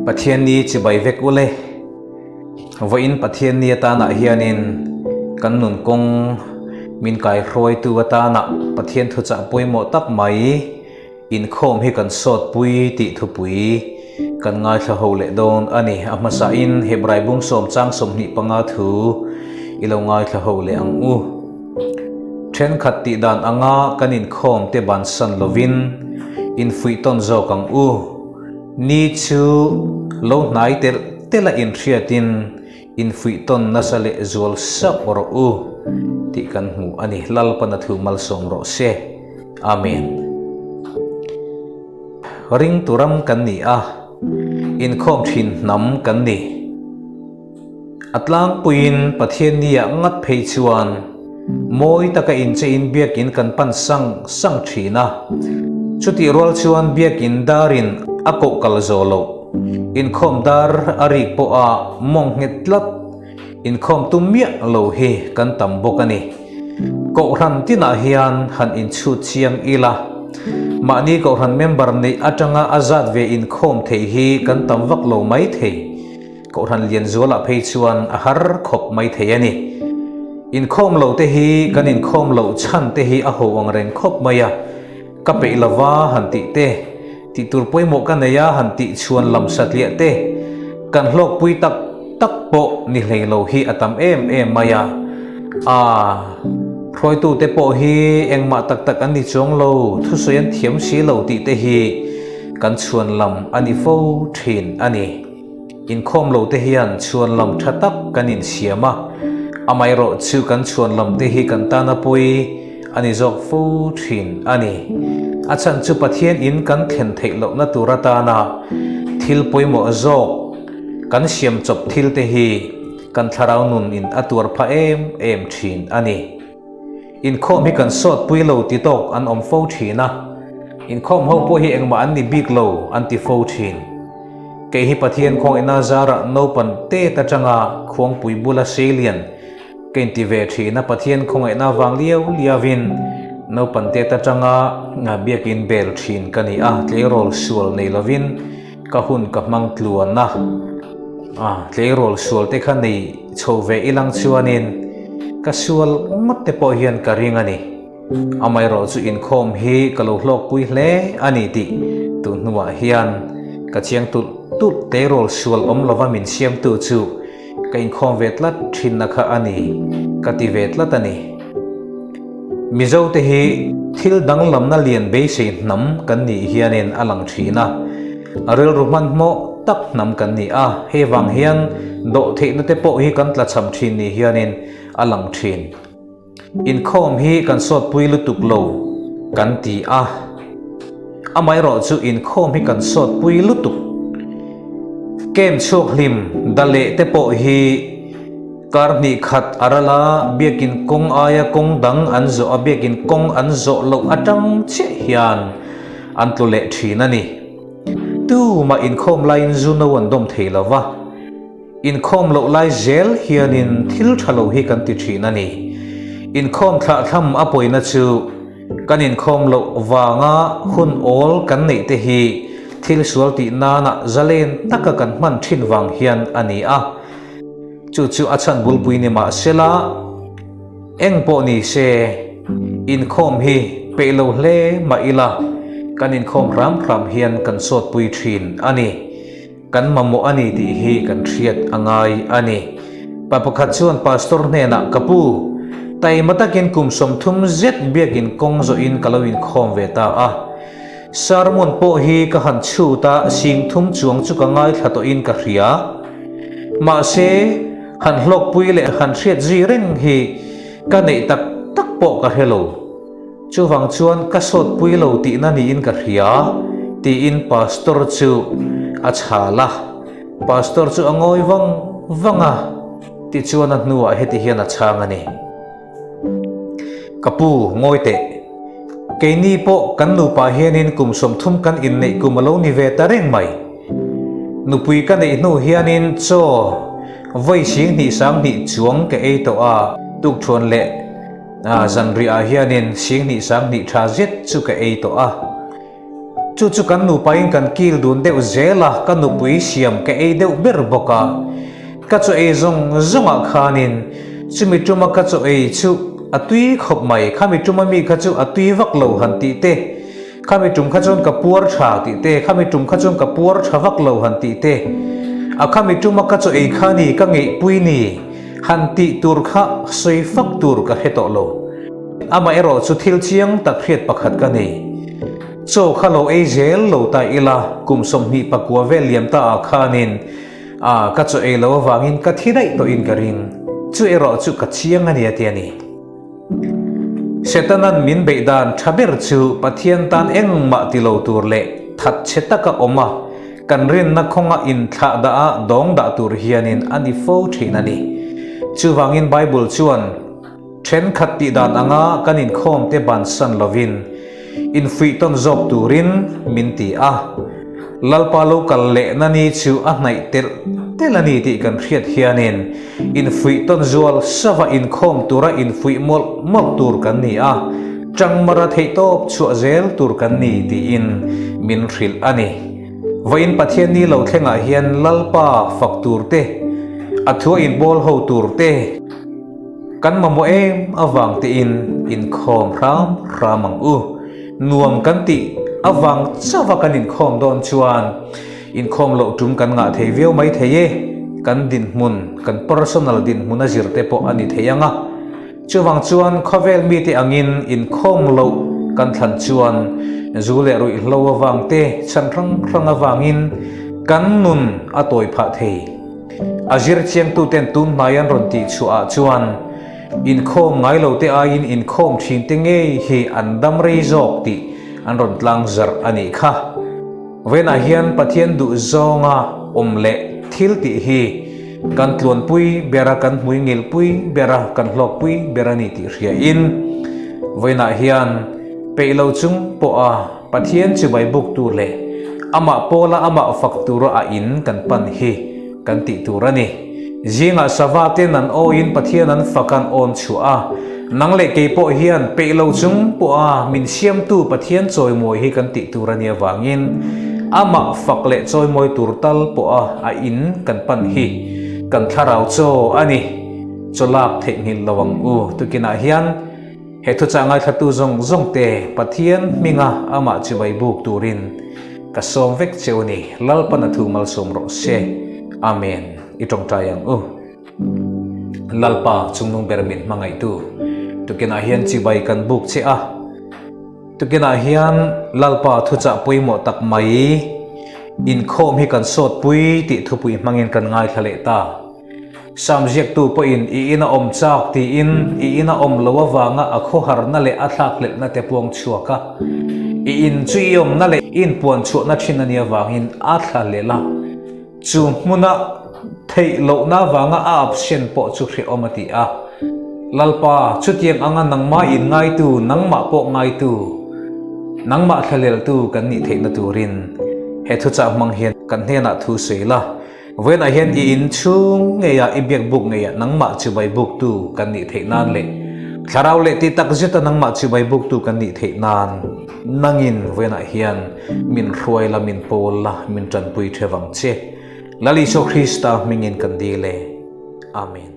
Pathian ni chi bai vek ule voin pathian ni ta na hianin kan nun kong min kai roi tu ta na pathian thu cha pui mo tak mai in khom hi kan sot pui ti thu pui kan ngai thla ho le don ani amasa in hebrai bung som chang som ni panga thu ilo ngai thla ho le ang u then khat ti dan anga kanin khom te ban san lovin in fui ton zo kang u ni chu lo nai te la in thiatin in fui ton nasale zol sak ro u ti kan mu ani lal pana thu mal som ro se amen ring turam kan ni a in khom thin nam kan ni atlang puin pathian ni ngat phei chuan moi taka in che in biak in kan pan sang thina chuti rol chuan biak in darin ako kal zolo in khom dar ari po a mong ngetlat in khom tumia lo hi kan tam bokani ko ran tina hian han in chu chiang ila mani ko ran member nei atanga azad ve in khom thei hi kan tam vak lo mai thei ko ran lian zola phei chuan a har khop mai thei ani in khom lo te hi kan in khom lo chan te hi a ho ang reng khop maya ka pe lawa han ti te ti tur poi mo kan ya han ti chuan lam satlia te kan hlok pui tak po ni hlei lo hi atam em maya roi tu te po hi engma tak ani chong lo thu soyan thiam si lo ti te hi kan chuan lam ani fo thin ani in khom lo te hian chuan lam thatak kanin siama amai ro chu kan chuan lam te hi kan ta na pui ani jok fo thin ani achan chu pathian in kan thlen thei lo na turata na thil poi mo jok kan siam chop thil te hi kan tharau nun in atur pha em thin ani in khom hi kan sot pui lo ti tok an om fo thina in khom ho po hi engma an ni big lo an ti fo thin ke hi pathian khong ina zara no pan te ta changa khong pui bula selian ken ti ve thina pathian khong ina wang liavin no pan te ta changa nga biakin bel thin kani a tlerol sual nei lovin ka hun ka mang tluan na tlerol sual te khan nei chove ilang chuanin ka sual ngot te po hian ka ring ani amai ro chu in khom hi ka lo hlok pui hle ani ti tu nuwa hian ka chiang tu tlerol sual om lova min siam tu chu ka in khom vetlat thin na kha ani ka ti vetlat ani mizo te hi thil dang lam na lian be sei nam kan ni hianin alang thina arel ruman mo tak nam kan ni a he wang hian do the na te po hi kan tla cham thin ni hianin alang thin in khom hi kan sot pui lu tuk lo kan ti a amai ro chu in khom hi kan sot pui lu tuk kem chok lim dale te po hi karni khat arala biakin kong aya kong dang anzo abiakin kong anzo lo atang che hian antule thinani tu ma in khom line zuno an dom theilawa in khom lo lai zel hianin thil thalo hi kan ti thinani in khom thla tham apoina chu kan in khom lo wanga hun ol kan nei te hi thil sual ti nana zalen taka kan man thin wang hian ani a chu achan bulpui ni ma sela eng po ni se in khom hi pe lo hle ma ila kan in khom ram hian kan sot pui thin ani kan mamo ani ti hi kan thiat angai ani papakhat chuan pastor ne na kapu tai matakin kum som thum zet biakin kong zo in kalawin khom veta a sarmon po hi ka han chu ta sing thum chuang chu ka ngai thato in ka hria ma se han hlok pui le han thiat ji reng hi ka nei tak po ka hello chu wang chuan ka sot pui lo ti na ni in ka hria ti in pastor chu achala pastor chu angoi wanga ti chuan an nuwa heti hian a chang ani kapu ngoi te keini po kan nu pa hianin kum som thum kan in nei kumalo ni ve ta reng mai nupui ka nei nu hianin cho voi sing ni sang ni chuang ke ei to a tuk thon le zanri a hianin sing ni sang ni tha zet chu ke ei to a chu chu kan nu pain kan kil dun deuh zela kan nu pui siam ke ei deuh ber boka ka chu ei zong zonga khanin chumi tuma ka chu ei chu atui khop mai khami tuma mi ka chu atui vak lo han ti te khami tum kha chon ka puar tha ti te khami tum kha chon ka puar tha vak lo han ti te a khami tuma ka chu ei khani ka ngei pui ni han ti tur kha soi fak tur ka heto lo ama ero chu thil chiang tak khiat pakhat ka ni cho khalo ei zel lo ta ila kum som hi pakwa veliam ta khanin ka chu ei lo wangin ka thidai to in karing chu ero chu ka chiang ani atiani setanan min beidan thaber chu pathian tan engma ti lo tur le that chetaka oma kan rin na khonga in thla da a dong da tur hianin ani fo thinani chu wangin bible chuan then khat ti dan anga kanin khom te ban san lovin in fui ton job turin minti a lalpalo kalle nani chu a nai tel telani ti kan khiat hianin in fui ton zual sava in khom tura in fui mol tur kan ni a changmara thei top chu zel tur kan ni ti in min ril ani vain pathian ni lo thlenga hian lalpa faktur te athua in bol ho tur te kan mamo em awang ti in khom ramang u nuam kan ti awang chawa kan in khom don chuan in khom lo tum kan nga thei veu mai theye kan din mun kan personal din muna zirte po ani theyanga chuwang chuan khovel mi ti angin in khom lo kan than chuan zule roi lo awang te chan rang awangin kan nun atoi pha thei azir chiang tu ten tum nayan ron ti chu a chuan in khom ngai lo te a in khom thin te nge hi andam rei jok ti an ron tlang zar ani kha vena hian pathian du zonga omle thil ti hi kan tlon pui bera kan hui ngil pui bera kan hlok pui bera ni ti ria in vena hian peilo chung po a pathian chu bai buk tu le ama pola ama faktura a in kan pan hi kan ti turani zinga savate nan o in pathian an fakan on chua nang le ke po hian peilo chung po a min siam tu pathian choi moi hi kan ti turani awangin ama fakle choi moi turtal po a in kan pan hi kan tharau cho ani cholak thengil lawang u tukina hian he thu changai thatu zong te pathian minga ama chibai buk turin ka som vek cheuni lalpana thu mal som ro se amen itong tayang lalpa chungnung bermin mangai tu tukina hian chibai kan buk che a tukina hian lalpa thu cha puimo tak mai in khom hi kan sot pui ti thu pui mangin kan ngai thale ta samjek tu po in ina om chak ti in ina om lowa wanga akho har na le athak le na te puang chuaka in chuyom na le in puan chu na thinania wangin athla le la chu muna thei lo na wanga a option po chu khri omati a lalpa chutiang anga nangma in ngai tu nangma po ngai tu nangma thalel tu kan ni theina turin he thu cha mang hian kan hena thu seila wen a hian in chung ngeya ibek buk ngeya nangma chu bai buk tu kan ni theinan le tharau le ti tak zeta nangma chu bai buk tu kan ni theinan nangin wen a hian min hruai la min pol la min tran pui thewang che lali so Krista mingin kan dile amen.